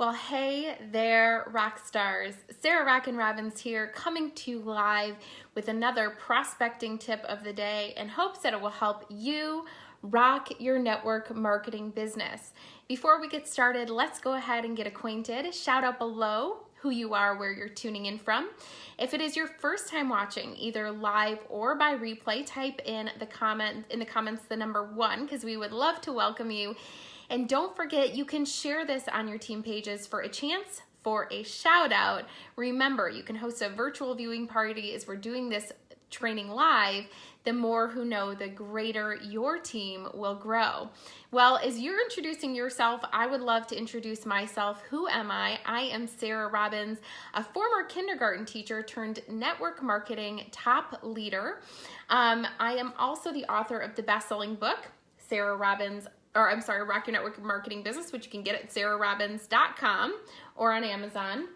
Well, hey there, rock stars. Sarah Rockin' Robbins here, coming to you live with another prospecting tip of the day in hopes that it will help you rock your network marketing business. Before we get started, let's go ahead and get acquainted. Shout out below who you are, where you're tuning in from. If it is your first time watching, either live or by replay, type in the comments the number 1 because we would love to welcome you. And don't forget, you can share this on your team pages for a chance for a shout out. Remember, you can host a virtual viewing party as we're doing this training live. The more who know, the greater your team will grow. Well, as you're introducing yourself, I would love to introduce myself. Who am I? I am Sarah Robbins, a former kindergarten teacher turned network marketing top leader. I am also the author of the best-selling book, Rock Your Network Marketing Business, which you can get at sarahrobbins.com or on Amazon.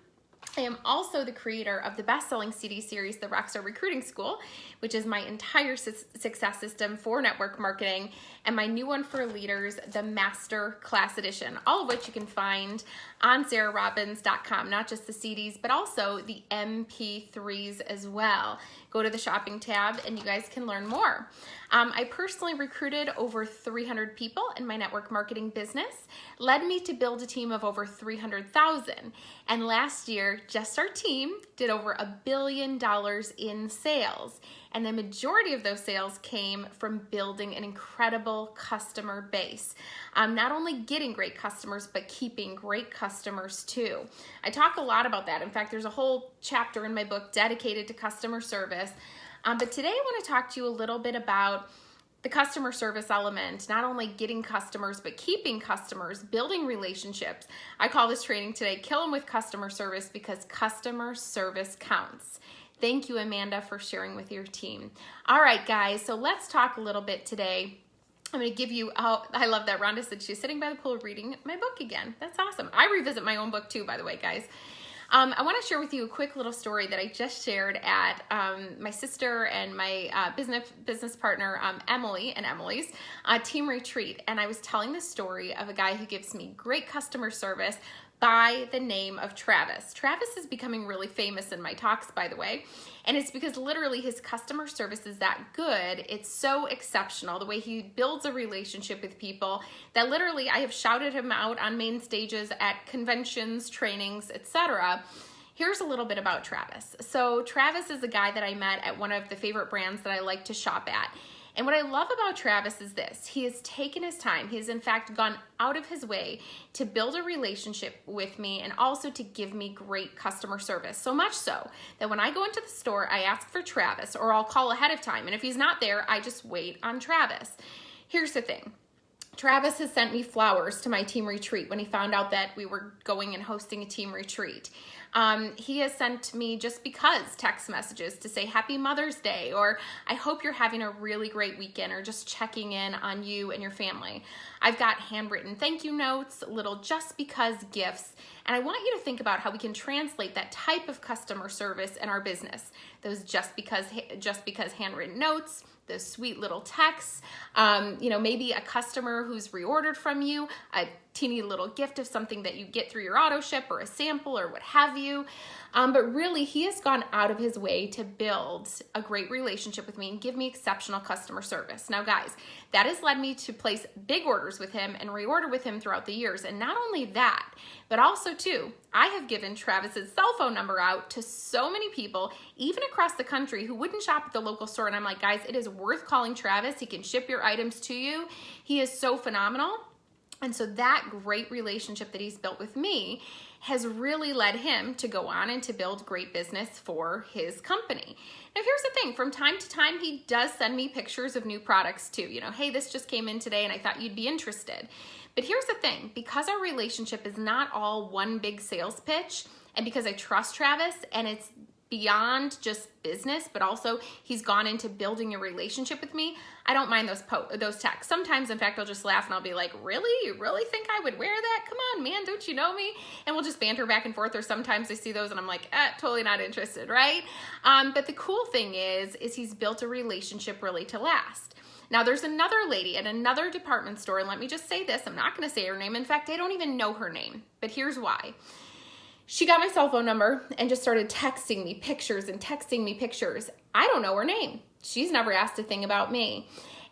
I am also the creator of the best-selling CD series, The Rockstar Recruiting School, which is my entire success system for network marketing, and my new one for leaders, the Master Class Edition, all of which you can find on sarahrobbins.com, not just the CDs, but also the MP3s as well. Go to the shopping tab and you guys can learn more. I personally recruited over 300 people in my network marketing business, led me to build a team of over 300,000. And last year, just our team did over $1 billion in sales. And the majority of those sales came from building an incredible customer base. Not only getting great customers, but keeping great customers too. I talk a lot about that. In fact, there's a whole chapter in my book dedicated to customer service. But today I want to talk to you a little bit about the customer service element, not only getting customers, but keeping customers, building relationships. I call this training today, Kill Them with Customer Service, because customer service counts. Thank you, Amanda, for sharing with your team. All right, guys, so let's talk a little bit today. I'm going to give you, I love that Rhonda said she's sitting by the pool reading my book again. That's awesome. I revisit my own book too, by the way, guys. I want to share with you a quick little story that I just shared at my sister and my business partner, Emily and Emily's team retreat. And I was telling the story of a guy who gives me great customer service by the name of Travis. Travis is becoming really famous in my talks, by the way. And it's because literally his customer service is that good. It's so exceptional, the way he builds a relationship with people, that literally I have shouted him out on main stages at conventions, trainings, etc. Here's a little bit about Travis. So Travis is a guy that I met at one of the favorite brands that I like to shop at. And what I love about Travis is this: he has taken his time. He has in fact gone out of his way to build a relationship with me and also to give me great customer service. So much so that when I go into the store, I ask for Travis, or I'll call ahead of time. And if he's not there, I just wait on Travis. Here's the thing. Travis has sent me flowers to my team retreat when he found out that we were going and hosting a team retreat. He has sent me just because text messages to say Happy Mother's Day, or I hope you're having a really great weekend, or just checking in on you and your family. I've got handwritten thank you notes, little just because gifts, and I want you to think about how we can translate that type of customer service in our business. Those just because handwritten notes, those sweet little texts, maybe a customer who's reordered from you, a teeny little gift of something that you get through your auto ship, or a sample, or what have you. But really, he has gone out of his way to build a great relationship with me and give me exceptional customer service. Now, guys, that has led me to place big orders with him and reorder with him throughout the years. And not only that, but also too, I have given Travis's cell phone number out to so many people, even across the country, who wouldn't shop at the local store. And I'm like, guys, it is worth calling Travis. He can ship your items to you. He is so phenomenal. And so that great relationship that he's built with me has really led him to go on and to build great business for his company. Now, here's the thing. From time to time, he does send me pictures of new products too. Hey, this just came in today and I thought you'd be interested. But here's the thing. Because our relationship is not all one big sales pitch, and because I trust Travis and it's beyond just business, but also he's gone into building a relationship with me, I don't mind those texts. Sometimes, in fact, I'll just laugh and I'll be like, really? You really think I would wear that? Come on, man, don't you know me? And we'll just banter back and forth. Or sometimes I see those and I'm like, totally not interested, right? But the cool thing is he's built a relationship really to last. Now there's another lady at another department store, and let me just say this, I'm not going to say her name. In fact, I don't even know her name, but here's why. She got my cell phone number and just started texting me pictures and texting me pictures. I don't know her name. She's never asked a thing about me.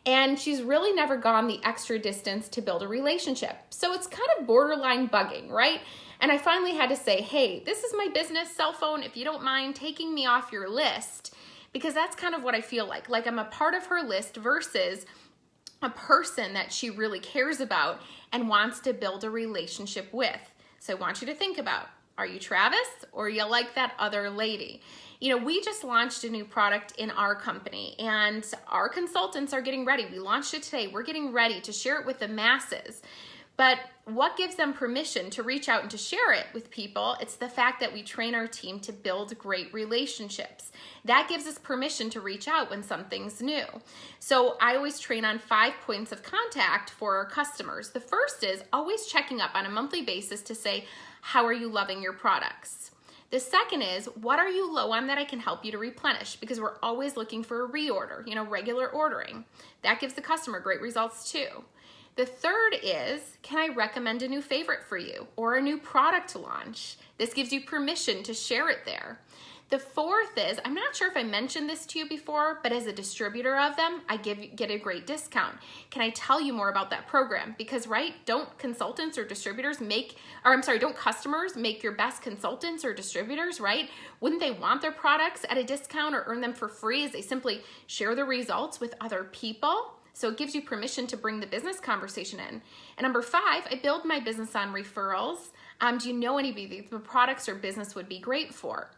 And she's really never gone the extra distance to build a relationship. So it's kind of borderline bugging, right? And I finally had to say, hey, this is my business cell phone. If you don't mind taking me off your list, because that's kind of what I feel like I'm a part of her list versus a person that she really cares about and wants to build a relationship with. So I want you to think about, are you Travis or are you like that other lady? You know, we just launched a new product in our company and our consultants are getting ready. We launched it today. We're getting ready to share it with the masses. But what gives them permission to reach out and to share it with people? It's the fact that we train our team to build great relationships. That gives us permission to reach out when something's new. So I always train on 5 points of contact for our customers. The first is always checking up on a monthly basis to say, how are you loving your products? The second is, what are you low on that I can help you to replenish? Because we're always looking for a reorder, regular ordering. That gives the customer great results too. The third is, can I recommend a new favorite for you or a new product launch? This gives you permission to share it there. The fourth is, I'm not sure if I mentioned this to you before, but as a distributor of them, I get a great discount. Can I tell you more about that program? Because, right, don't customers make your best consultants or distributors, right? Wouldn't they want their products at a discount or earn them for free as they simply share the results with other people? So it gives you permission to bring the business conversation in. And number 5, I build my business on referrals. Do you know anybody the products or business would be great for?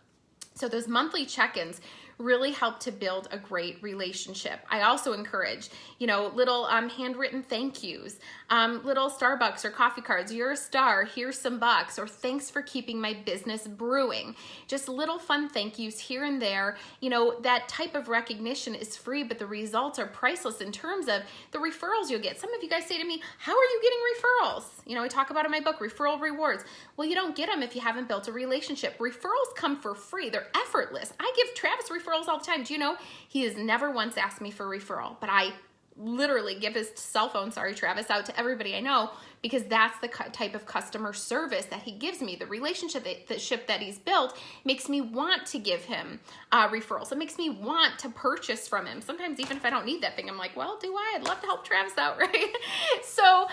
So those monthly check-ins really help to build a great relationship. I also encourage, little handwritten thank yous, little Starbucks or coffee cards. You're a star, here's some bucks, or thanks for keeping my business brewing. Just little fun thank yous here and there. That type of recognition is free, but the results are priceless in terms of the referrals you'll get. Some of you guys say to me, how are you getting referrals? I talk about in my book, referral rewards. Well, you don't get them if you haven't built a relationship. Referrals come for free. They're effortless. I give Travis referrals all the time. Do you know he has never once asked me for a referral, but I literally give his cell phone, Travis, out to everybody I know because that's the type of customer service that he gives me. The relationship that he's built makes me want to give him referrals. It makes me want to purchase from him. Sometimes even if I don't need that thing, I'm like, well, do I? I'd love to help Travis out, right? So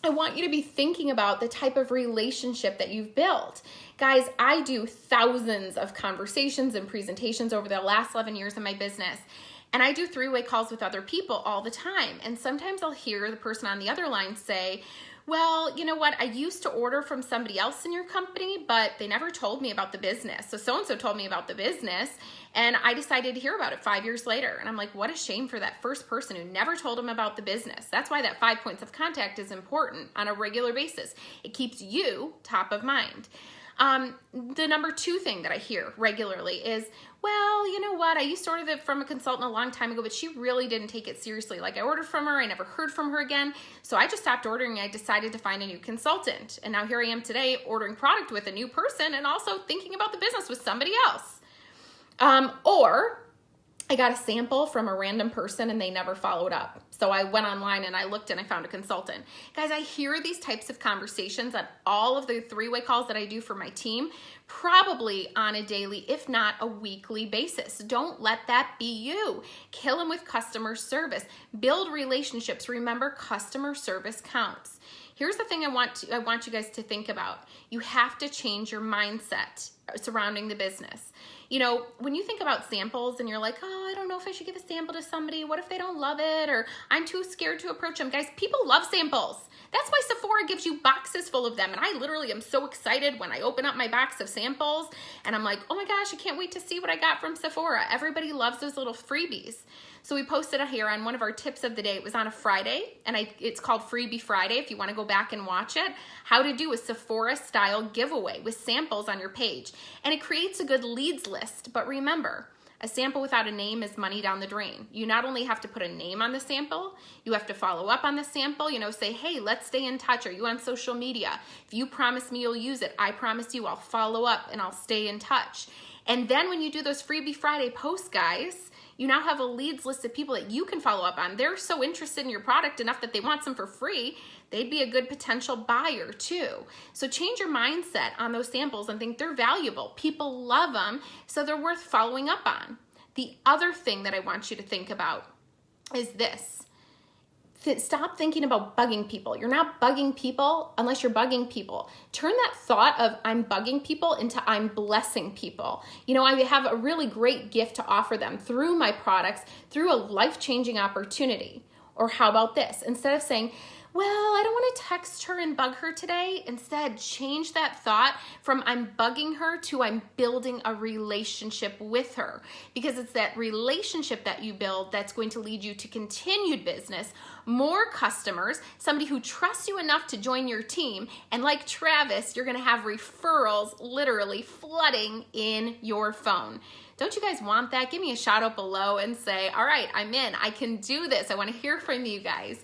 I want you to be thinking about the type of relationship that you've built. Guys, I do thousands of conversations and presentations over the last 11 years in my business. And I do 3-way calls with other people all the time. And sometimes I'll hear the person on the other line say, well, you know what? I used to order from somebody else in your company, but they never told me about the business. So-and-so told me about the business, and I decided to hear about it 5 years later. And I'm like, what a shame for that first person who never told them about the business. That's why that 5 points of contact is important on a regular basis. It keeps you top of mind. The number 2 thing that I hear regularly is, well, you know what? I used to order it from a consultant a long time ago, but she really didn't take it seriously. Like I ordered from her, I never heard from her again. So I just stopped ordering. I decided to find a new consultant. And now here I am today ordering product with a new person and also thinking about the business with somebody else. Or I got a sample from a random person and they never followed up. So I went online and I looked and I found a consultant. Guys, I hear these types of conversations on all of the 3-way calls that I do for my team, probably on a daily, if not a weekly basis. Don't let that be you. Kill them with customer service. Build relationships. Remember, customer service counts. Here's the thing I want you guys to think about. You have to change your mindset surrounding the business. When you think about samples and you're like, oh, I don't know if I should give a sample to somebody. What if they don't love it? Or I'm too scared to approach them. Guys, people love samples. That's why Sephora gives you boxes full of them. And I literally am so excited when I open up my box of samples and I'm like, oh my gosh, I can't wait to see what I got from Sephora. Everybody loves those little freebies. So we posted it here on one of our tips of the day. It was on a Friday, and it's called Freebie Friday if you want to go back and watch it. How to do a Sephora-style giveaway with samples on your page. And it creates a good leads list. But remember, a sample without a name is money down the drain. You not only have to put a name on the sample, you have to follow up on the sample, say, hey, let's stay in touch. Are you on social media? If you promise me you'll use it, I promise you I'll follow up and I'll stay in touch. And then when you do those Freebie Friday posts, guys, You now have a leads list of people that you can follow up on. They're so interested in your product enough that they want some for free. They'd be a good potential buyer too. So change your mindset on those samples and think they're valuable. People love them, so they're worth following up on. The other thing that I want you to think about is this. Stop thinking about bugging people. You're not bugging people unless you're bugging people. Turn that thought of I'm bugging people into I'm blessing people. You know, I have a really great gift to offer them through my products, through a life-changing opportunity. Or how about this? Instead of saying, well, I don't want to text her and bug her today. Instead, change that thought from I'm bugging her to I'm building a relationship with her. Because it's that relationship that you build that's going to lead you to continued business, more customers, somebody who trusts you enough to join your team. And like Travis, you're going to have referrals literally flooding in your phone. Don't you guys want that? Give me a shout out below and say, all right, I'm in. I can do this. I want to hear from you guys.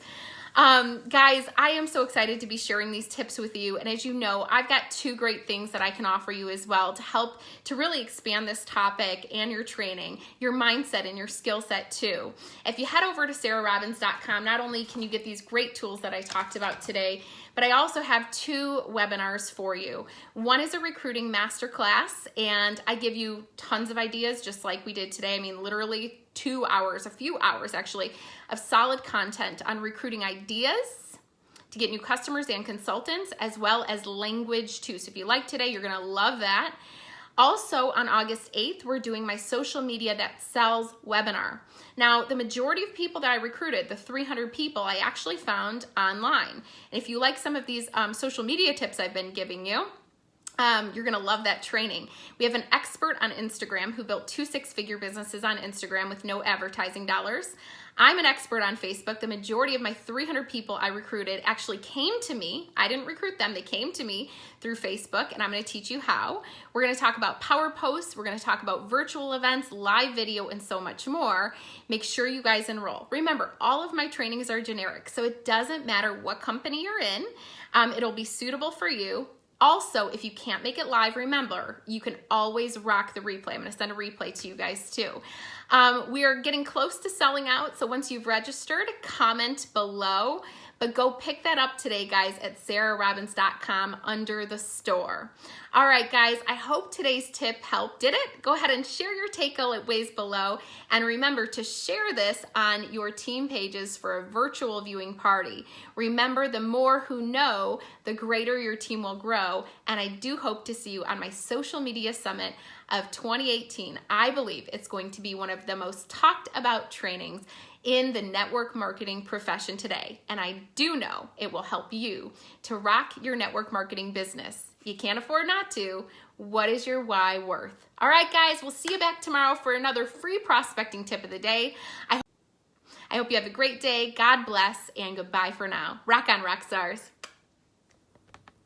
Guys, I am so excited to be sharing these tips with you. And as you know, I've got 2 great things that I can offer you as well to help to really expand this topic and your training, your mindset, and your skill set too. If you head over to sarahrobbins.com, not only can you get these great tools that I talked about today, but I also have 2 webinars for you. One is a recruiting masterclass, and I give you tons of ideas just like we did today. I mean, literally 2 hours, a few hours actually, of solid content on recruiting ideas to get new customers and consultants, as well as language too. So if you like today, you're gonna love that. Also on August 8th, we're doing my Social Media That Sells webinar. Now, the majority of people that I recruited, the 300 people, I actually found online. And if you like some of these social media tips I've been giving you, you're gonna love that training. We have an expert on Instagram who built 2 6-figure businesses on Instagram with no advertising dollars. I'm an expert on Facebook. The majority of my 300 people I recruited actually came to me. I didn't recruit them, they came to me through Facebook, and I'm gonna teach you how. We're gonna talk about power posts, we're gonna talk about virtual events, live video, and so much more. Make sure you guys enroll. Remember, all of my trainings are generic, so it doesn't matter what company you're in. It'll be suitable for you. Also, if you can't make it live, remember, you can always rock the replay. I'm gonna send a replay to you guys too. We are getting close to selling out, so once you've registered, comment below, but go pick that up today, guys, at sarahrobbins.com under the store. All right, guys, I hope today's tip helped. Did it? Go ahead and share your takeaways below, and remember to share this on your team pages for a virtual viewing party. Remember, the more who know, the greater your team will grow, and I do hope to see you on my social media summit of 2018. I believe it's going to be one of the most talked about trainings in the network marketing profession today. And I do know it will help you to rock your network marketing business. You can't afford not to. What is your why worth? All right, guys, we'll see you back tomorrow for another free prospecting tip of the day. I hope you have a great day. God bless, and goodbye for now. Rock on, rock stars.